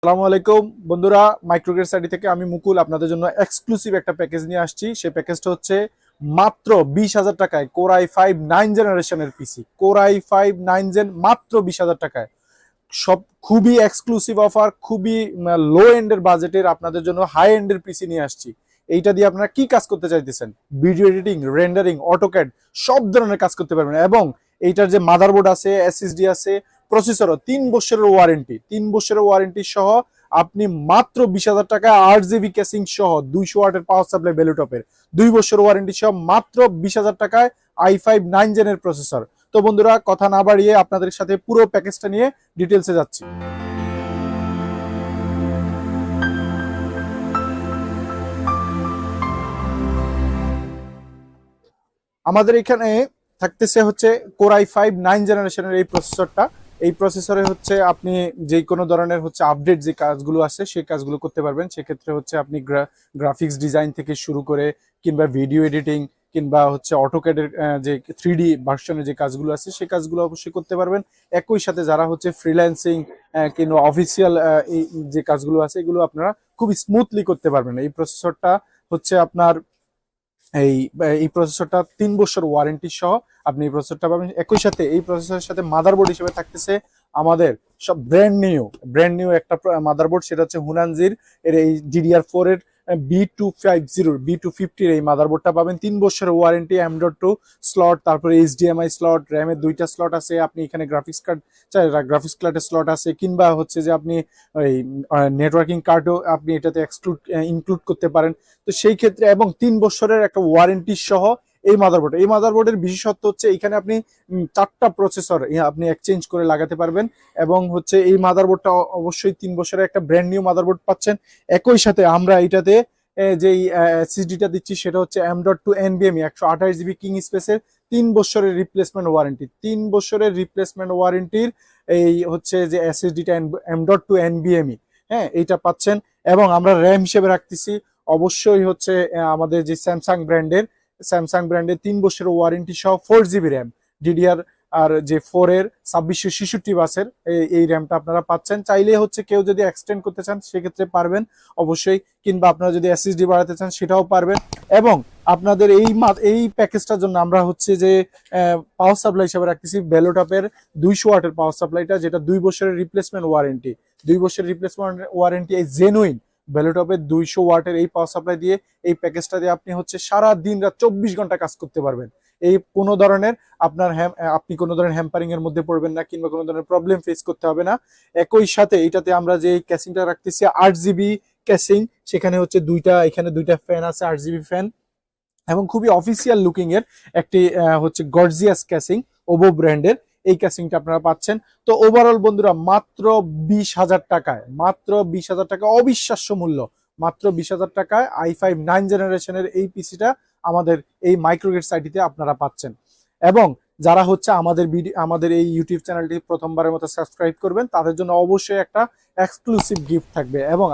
আসসালামু আলাইকুম বন্ধুরা, মাইক্রোগ্রেড সাইটি থেকে আমি মুকুল আপনাদের জন্য এক্সক্লুসিভ একটা প্যাকেজ নিয়ে আসছি। সেই প্যাকেজটা হচ্ছে মাত্র 20,000 টাকায় কোর i5 9 জেনারেশনের পিসি। কোর i5 9 জেন মাত্র 20,000 টাকায়। সব খুবই এক্সক্লুসিভ অফার, খুবই লো এন্ডের বাজেটের আপনাদের জন্য হাই এন্ডের পিসি নিয়ে আসছি। এইটা দিয়ে আপনারা কি কাজ করতে চাইতেছেন? ভিডিও এডিটিং, রেন্ডারিং, অটোক্যাড সব ধরনের কাজ করতে পারবেন। এবং এইটার যে মাদারবোর্ড আছে, এসএসডি আছে, প্রসেসরও 3 বছরের ওয়ারেন্টি, 3 বছরের ওয়ারেন্টি সহ আপনি মাত্র 20,000 টাকায় 8 জিবি কেসিং সহ 200 ওয়াটের পাওয়ার সাপ্লাই ভ্যালুটপের 2 বছর ওয়ারেন্টি সহ মাত্র 20,000 টাকায় i5 9 জেনের প্রসেসর। তো বন্ধুরা, কথা না বাড়িয়ে আপনাদের সাথে পুরো প্যাকেজটা নিয়ে ডিটেলসে যাচ্ছি। আমাদের এখানে থাকতেছে হচ্ছে কোর i5 9 জেনারেশনের এই প্রসেসরটা। এই প্রসেসরে হচ্ছে আপনি যে কোনো ধরনের হচ্ছে আপডেট যে কাজগুলো আছে সেই কাজগুলো করতে পারবেন। সেক্ষেত্রে হচ্ছে আপনি গ্রাফিক্স ডিজাইন থেকে শুরু করে কিংবা ভিডিও এডিটিং কিংবা হচ্ছে অটোক্যাডের যে 3D ভার্সনের যে কাজগুলো আছে সেই কাজগুলো অবশ্যই করতে পারবেন। একই সাথে যারা হচ্ছে ফ্রিল্যান্সিং কিংবা অফিসিয়াল যে কাজগুলো আছে এগুলো আপনারা খুব স্মুথলি করতে পারবেন। এই প্রসেসরটা হচ্ছে আপনার এই এই প্রসেসরটা 3 বছর ওয়ারেন্টি সহ আপনি এই প্রসেসরটা পাবেন। একই সাথে এই প্রসেসরের সাথে মাদারবোর্ড হিসেবে থাকতেছে আমাদের সব ব্র্যান্ড নিউ একটা মাদারবোর্ড। সেটা হচ্ছে হুনানজির এর এই DDR4 এর B250 এই মাদারবোর্ডটা পাবেন। 3 বছরের ওয়ারেন্টি, M.2 স্লট, তারপরে HDMI স্লট, র্যামের 2টা স্লট আছে। আপনি এখানে গ্রাফিক্স কার্ডের স্লট আছে, কিংবা হচ্ছে যে আপনি এই নেটওয়ার্কিং কার্ডও আপনি এটাতে ইনক্লুড করতে পারেন। তো সেই ক্ষেত্রে এবং 3 বছরের একটা ওয়ারেন্টি সহ এই মাদারবোর্ডের বিশেষত্ব হচ্ছে এখানে আপনি 4টা প্রসেসর আপনি এক্সচেঞ্জ করে লাগাতে পারবেন। এবং হচ্ছে এই মাদারবোর্ডটা অবশ্যই 3 বছরের একটা ব্র্যান্ড নিউ মাদারবোর্ড পাচ্ছেন। একই সাথে আমরা এটাতে যেই এসএসডিটা দিচ্ছি সেটা হচ্ছে M.2 NVMe 128 জিবি কিং স্পেসের 3 বছরের রিপ্লেসমেন্ট ওয়ারেন্টি। 3 বছরের রিপ্লেসমেন্ট ওয়ারেন্টির এই হচ্ছে যে এসএসডিটা M.2 NVMe, হ্যাঁ, এইটা পাচ্ছেন। এবং আমরা র্যাম হিসেবে রাখতেছি অবশ্যই হচ্ছে আমাদের যে স্যামসাং ব্র্যান্ডের 3 বছরের ওয়ারেন্টি সহ 4 জিবি র্যাম, ডিডিআর আর যে 4 এর 2666 বাসের এই র্যামটা আপনারা পাচ্ছেন। চাইলে হচ্ছে কেউ যদি এক্সটেন্ড করতে চান সেক্ষেত্রে পারবেন অবশ্যই, কিংবা আপনারা যদি এসএসডি বাড়াতে চান সেটাও পারবেন। এবং আপনাদের এই প্যাকেজটার জন্য আমরা হচ্ছে যে পাওয়ার সাপ্লাই হিসেবে রাখতেছি বেলোটপের 200 ওয়াটের পাওয়ার সাপ্লাইটা, যেটা 2 বছরের রিপ্লেসমেন্ট ওয়ারেন্টি। 2 বছরের রিপ্লেসমেন্ট ওয়ারেন্টি এই জেনুইন বেলোটপের 200 ওয়াটের এই পাওয়ার সাপ্লাই দিয়ে এই প্যাকেজটা দিয়ে আপনি হচ্ছে সারা দিন রাত 24 ঘন্টা কাজ করতে পারবেন। এই কোনো ধরনের আপনি কোনো ধরনের হ্যাম্পারিং এর মধ্যে পড়বেন না, কিংবা কোনো ধরনের প্রবলেম ফেস করতে হবে না। একই সাথে এটাতে আমরা যে ক্যাসিংটা রাখতেছি 8 জিবি ক্যাসিং, সেখানে হচ্ছে এখানে দুইটা ফ্যান আছে, 8 জিবি ফ্যান, এবং খুবই অফিসিয়াল লুকিং এর একটি হচ্ছে গর্জিয়াস ক্যাসিং, ওভো ব্র্যান্ডের এই ক্যাসিংটা আপনারা পাচ্ছেন। তো ওভারঅল বন্ধুরা, মাত্র 20,000 টাকা অবিশ্বাস্য মূল্য। মাত্র 20,000 টাকায় i5 9 জেনারেশনের এই পিসিটা আমাদের এই মাইক্রোগেট সাইটিতে আপনারা পাচ্ছেন। এবং যারা হচ্ছে আমাদের এই ইউটিউব চ্যানেলটি প্রথমবারের মতো সাবস্ক্রাইব করবেন তাদের জন্য অবশ্যই একটা এক্সক্লুসিভ গিফট থাকবে। এবং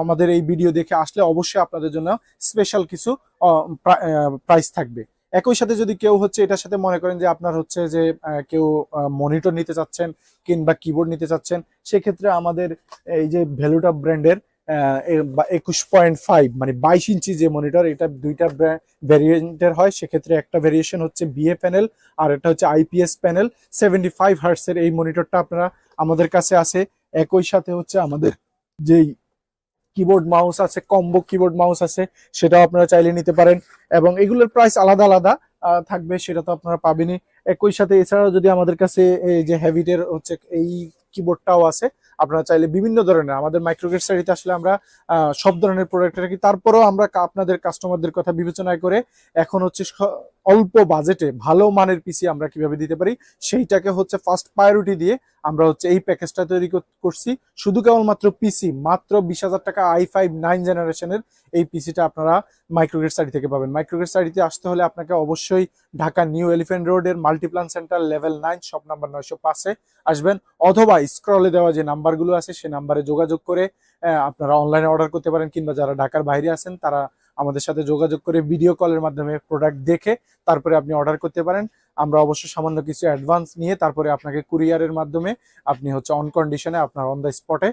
আমাদের এই ভিডিও দেখে আসলে অবশ্যই আপনাদের জন্য স্পেশাল কিছু প্রাইস থাকবে। একই সাথে যদি কেউ হচ্ছে এটার সাথে মনে করেন যে আপনার হচ্ছে যে কেউ মনিটর নিতে চাচ্ছেন কিংবা কিবোর্ড নিতে চাচ্ছেন, সেক্ষেত্রে আমাদের এই যে ভ্যালুটপ ব্র্যান্ডের 21.5 মানে 22 ইঞ্চি যে মনিটর, এটা দুইটা ভ্যারিয়েন্টের হয়। সেক্ষেত্রে একটা ভেরিয়েশন হচ্ছে বিএ প্যানেল আর একটা হচ্ছে আইপিএস প্যানেল। 75 হার্টসের এই মনিটরটা আপনারা আমাদের কাছে আছে। একই সাথে হচ্ছে আমাদের যেই কিবোর্ড মাউস আছে, কম্বো কিবোর্ড মাউস আছে, সেটাও আপনারা চাইলে নিতে পারেন। এবং এগুলোর প্রাইস আলাদা আলাদা থাকবে, সেটা তো আপনারা পাবেনই। একই সাথে এছাড়াও যদি আমাদের কাছে এই যে হ্যাভিটের হচ্ছে এই কিবোর্ডটাও আছে, আপনারা চাইলে বিভিন্ন ধরনের আমাদের মাইক্রোগেট সাইটে আসলে আমরা সব ধরনের প্রোডাক্ট রাখি। তারপরেও আমরা আপনাদের কাস্টমারদের কথা বিবেচনা করে এখন হচ্ছে অল্প বাজেটে ভালো মানের পিসি আমরা কিভাবে দিতে পারি সেইটাকে হচ্ছে ফার্স্ট প্রায়োরিটি দিয়ে আমরা হচ্ছে এই প্যাকেজটা তৈরি করছি। শুধু কেবলমাত্র পিসি, মাত্র 20,000 টাকা i5 9 জেনারেশনের এই পিসিটা আপনারা মাইক্রোগেট সাইট থেকে পাবেন। মাইক্রোগেট সাইটে আসতে হলে আপনাকে অবশ্যই ঢাকা নিউ এলিফ্যান্ট রোডের multiplan center level 9 shop number 905-এ আসবেন, অথবা স্ক্রলে দেওয়া যে নাম্বারগুলো আছে সেই নাম্বারে যোগাযোগ করে আপনারা অনলাইনে অর্ডার করতে পারেন। কিংবা যারা ঢাকার বাইরে আছেন তারা আমাদের সাথে যোগাযোগ করে ভিডিও কলের মাধ্যমে প্রোডাক্ট দেখে তারপরে আপনি অর্ডার করতে পারেন। আমরা অবশ্যই সামান্য কিছু অ্যাডভান্স নিয়ে তারপরে আপনাকে কুরিয়ারের মাধ্যমে আপনি হচ্ছে অন কন্ডিশনে আপনার অন দ্য স্পটে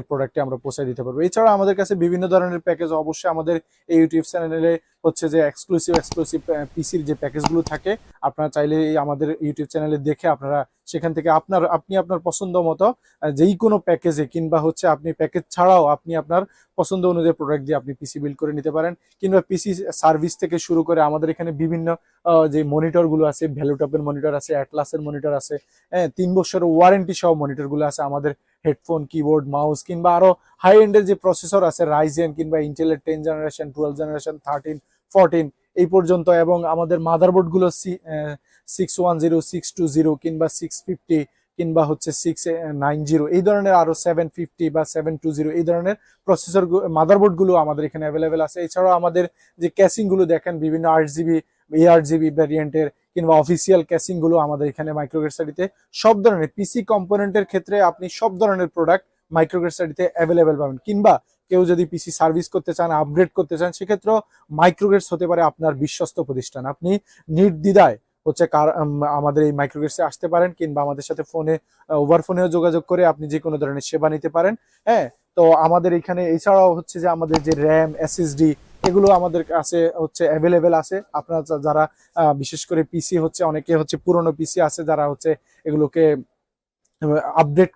প্রোডাক্টটি আমরা পৌঁছে দিতে পারবো। এছাড়া আমাদের কাছে বিভিন্ন ধরনের প্যাকেজ অবশ্যই আমাদের এই ইউটিউব চ্যানেলে হচ্ছে যে এক্সক্লুসিভ পিসির যে প্যাকেজগুলো থাকে, আপনারা চাইলে আমাদের ইউটিউব চ্যানেলে দেখে আপনারা সেখান থেকে আপনি আপনার পছন্দ মতো যেই কোনো প্যাকেজে কিংবা হচ্ছে আপনি প্যাকেজ ছাড়াও আপনি আপনার পছন্দ অনুযায়ী প্রোডাক্ট দিয়ে আপনি পিসি বিল্ড করে নিতে পারেন। কিংবা পিসি সার্ভিস থেকে শুরু করে আমাদের এখানে বিভিন্ন যে মনিটরগুলো আছে, ভ্যালুটপের মনিটর আছে, অ্যাটলাসের মনিটর আছে, 3 বছরের ওয়ারেন্টি সহ মনিটরগুলো আছে আমাদের। হেডফোন, কিবোর্ড, মাউস কিংবা আরো হাই এন্ডের যে প্রসেসর আছে রাইজেন কিংবা ইন্টেলের 10 জেনারেশন, 12 জেনারেশন, 13, 14 এই পর্যন্ত, এবং আমাদের মাদারবোর্ড গুলো 610, 620 কিংবা 650 কিংবা হচ্ছে 690 এই ধরনের, আরো 750 বা 720 এই ধরনের প্রসেসর মাদারবোর্ড গুলো আমাদের এখানে অ্যাভেলেবেল আছে। এছাড়াও আমাদের যে ক্যাসিং গুলো দেখেন বিভিন্ন 8GB, 8GB ভ্যারিয়েন্টের কিংবা অফিসিয়াল ক্যাসিং গুলো আমাদের এখানে মাইক্রোগ্রেড স্টাডিতে সব ধরনের পিসি কম্পোনেন্টের ক্ষেত্রে আপনি সব ধরনের প্রোডাক্ট মাইক্রোগ্রেড স্টাডিতে অ্যাভেলেবেল পাবেন। কিংবা কেউ যদি পিসি সার্ভিস করতে চান, আপগ্রেড করতে চান, সেক্ষেত্রেও মাইক্রোগ্রেডস হতে পারে আপনার বিশ্বস্ত প্রতিষ্ঠান। আপনি নির্দ্বিধায় হচ্ছে আমাদের এই মাইক্রোগ্রেডসে আসতে পারেন কিংবা আমাদের সাথে ফোনে ওভার ফোনেও যোগাযোগ করে আপনি যে কোনো ধরনের সেবা নিতে পারেন। হ্যাঁ, তো আমাদের এখানে এছাড়াও হচ্ছে যে আমাদের যে র্যাম, এসএসডি এগুলো আমাদের কাছে হচ্ছে অ্যাভেলেবেল আছে। আপনারা যারা বিশেষ করে পিসি হচ্ছে অনেকে হচ্ছে পুরনো পিসি আছে যারা হচ্ছে এগুলোকে আপগ্রেড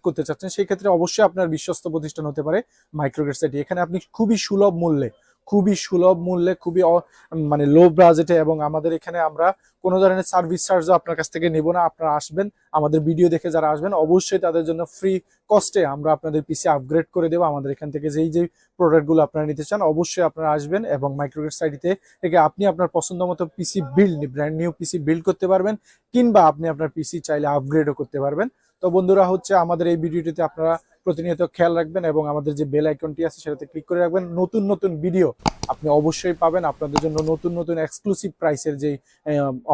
করতে চাচ্ছেন সেই ক্ষেত্রে অবশ্যই আপনার বিশ্বস্ত প্রতিষ্ঠান হতে পারে মাইক্রোগ্রেড সেটি। এখানে আপনি খুবই সুলভ মূল্যে খুবই মানে লো বাজেটে, এবং আমাদের এখানে আমরা কোনো ধরনের সার্ভিস চার্জও আপনার কাছ থেকে নেব না। আপনারা আসবেন, আমাদের ভিডিও দেখে যারা আসবেন অবশ্যই তাদের জন্য ফ্রি কস্টে আমরা আপনাদের পিসি আপগ্রেড করে দেবো। আমাদের এখান থেকে যেই প্রোডাক্টগুলো আপনারা নিতে চান অবশ্যই আপনারা আসবেন, এবং মাইক্রোগ্রেড সাইটে থেকে আপনি আপনার পছন্দ মতো পিসি ব্র্যান্ড নিউ পিসি বিল্ড করতে পারবেন, কিংবা আপনি আপনার পিসি চাইলে আপগ্রেডও করতে পারবেন। তো বন্ধুরা হচ্ছে আমাদের এই ভিডিওটিতে আপনারা প্রতিনিয়ত খেয়াল রাখবেন এবং আমাদের যে বেল আইকনটি আছে সেটাতে ক্লিক করে রাখবেন। নতুন ভিডিও আপনি অবশ্যই পাবেন। আপনাদের জন্য নতুন এক্সক্লুসিভ প্রাইসের যে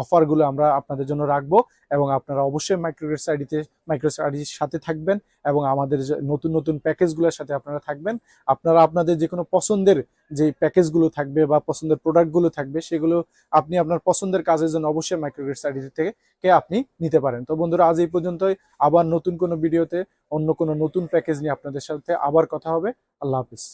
অফারগুলো আমরা আপনাদের জন্য রাখবো, এবং আপনারা অবশ্যই মাইক্রোগ্রেড স্টাডির সাথে থাকবেন এবং আমাদের নতুন প্যাকেজগুলোর সাথে আপনারা থাকবেন। আপনারা আপনাদের যে কোনো পছন্দের যে প্যাকেজগুলো থাকবে বা পছন্দের প্রোডাক্টগুলো থাকবে সেগুলো আপনি আপনার পছন্দের কাজের জন্য অবশ্যই মাইক্রোগ্রেড স্টাডি থেকে আপনি নিতে পারেন। তো বন্ধুরা আজ এই পর্যন্তই। আবার নতুন কোনো ভিডিওতে অন্য কোনো নতুন প্যাকেজ নিয়ে আপনাদের সাথে আবার কথা হবে। আল্লাহ হাফিজ।